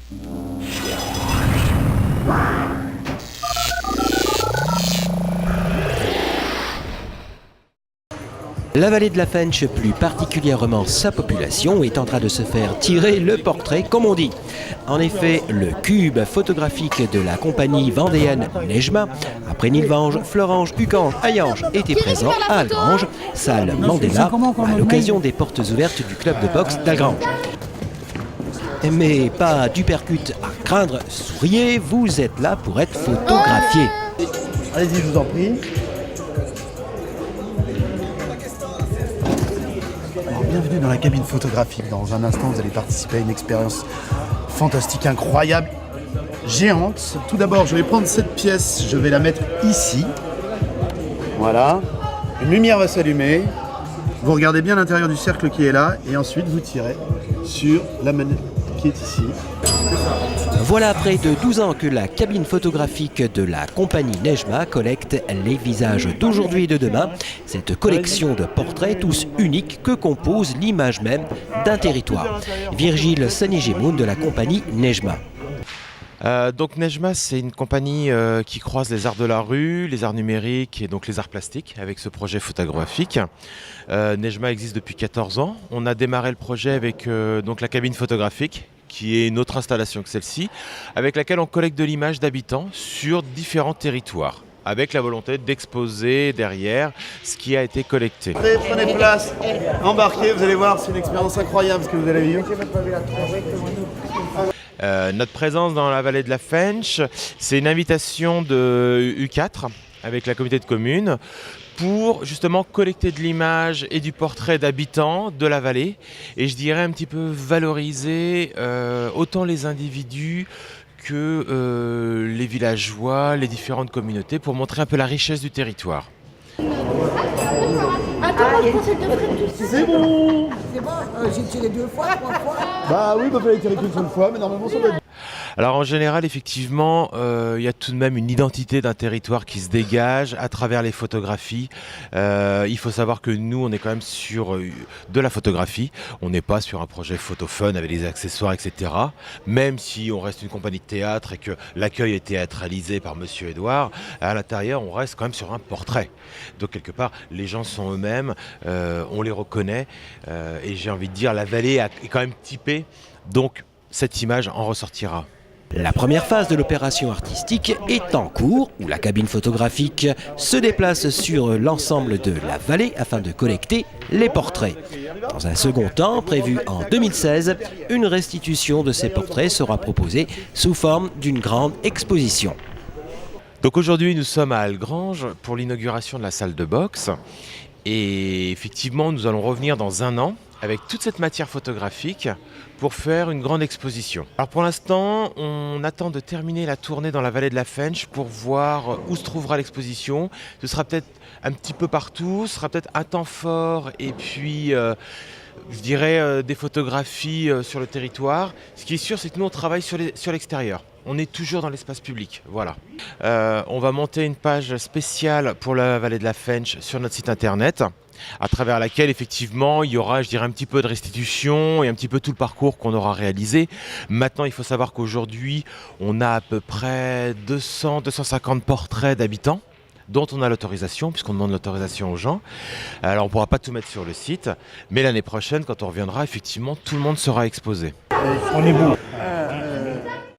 La vallée de la Fensch, plus particulièrement sa population, est en train de se faire tirer le portrait, comme on dit. En effet, le cube photographique de la compagnie vendéenne Nejma, après Nilvange, Florange, Ucange, Hayange, était présent à Algrange, salle Mandela, à l'occasion des portes ouvertes du club de boxe d'Algrange. Mais pas d'uppercut à craindre, souriez, vous êtes là pour être photographié. Allez-y, je vous en prie. Bienvenue dans la cabine photographique. Dans un instant, vous allez participer à une expérience fantastique, incroyable, géante. Tout d'abord, je vais prendre cette pièce, je vais la mettre ici. Voilà. Une lumière va s'allumer. Vous regardez bien l'intérieur du cercle qui est là et ensuite vous tirez sur la manette qui est ici. Voilà près de 12 ans que la cabine photographique de la compagnie Nejma collecte les visages d'aujourd'hui et de demain. Cette collection de portraits tous uniques que compose l'image même d'un territoire. Virgile Sanigémoun de la compagnie Nejma. Donc Nejma, c'est une compagnie qui croise les arts de la rue, les arts numériques et donc les arts plastiques avec ce projet photographique. Nejma existe depuis 14 ans. On a démarré le projet avec donc la cabine photographique, qui est une autre installation que celle-ci, avec laquelle on collecte de l'image d'habitants sur différents territoires, avec la volonté d'exposer derrière ce qui a été collecté. Prenez place, embarquez, vous allez voir, c'est une expérience incroyable ce que vous allez vivre. Notre présence dans la vallée de la Fensch, c'est une invitation de U4 avec la communauté de communes pour justement collecter de l'image et du portrait d'habitants de la vallée et je dirais un petit peu valoriser autant les individus que les villageois, les différentes communautés pour montrer un peu la richesse du territoire. C'est bon. C'est bon, j'ai tiré 2 fois, 3 fois. Bah oui, il fallait tirer qu'une seule fois, mais normalement ça va être... Alors en général, effectivement, il y a tout de même une identité d'un territoire qui se dégage à travers les photographies. Il faut savoir que nous, on est quand même sur de la photographie. On n'est pas sur un projet photophone avec des accessoires, etc. Même si on reste une compagnie de théâtre et que l'accueil est théâtralisé par Monsieur Edouard, à l'intérieur, on reste quand même sur un portrait. Donc quelque part, les gens sont eux-mêmes, on les reconnaît. Et j'ai envie de dire, la vallée est quand même typée. Donc cette image en ressortira. La première phase de l'opération artistique est en cours, où la cabine photographique se déplace sur l'ensemble de la vallée afin de collecter les portraits. Dans un second temps, prévu en 2016, une restitution de ces portraits sera proposée sous forme d'une grande exposition. Donc aujourd'hui, nous sommes à Algrange pour l'inauguration de la salle de boxe. Et effectivement, nous allons revenir dans un an avec toute cette matière photographique pour faire une grande exposition. Alors pour l'instant, on attend de terminer la tournée dans la vallée de la Fensch pour voir où se trouvera l'exposition. Ce sera peut-être un petit peu partout, ce sera peut-être un temps fort et puis je dirais des photographies sur le territoire. Ce qui est sûr, c'est que nous on travaille sur l'extérieur. On est toujours dans l'espace public, voilà. On va monter une page spéciale pour la vallée de la Fensch sur notre site internet, à travers laquelle effectivement il y aura, je dirais, un petit peu de restitution et un petit peu tout le parcours qu'on aura réalisé. Maintenant, il faut savoir qu'aujourd'hui, on a à peu près 200-250 portraits d'habitants dont on a l'autorisation, puisqu'on demande l'autorisation aux gens. Alors on ne pourra pas tout mettre sur le site, mais l'année prochaine, quand on reviendra, effectivement, tout le monde sera exposé. On est beau.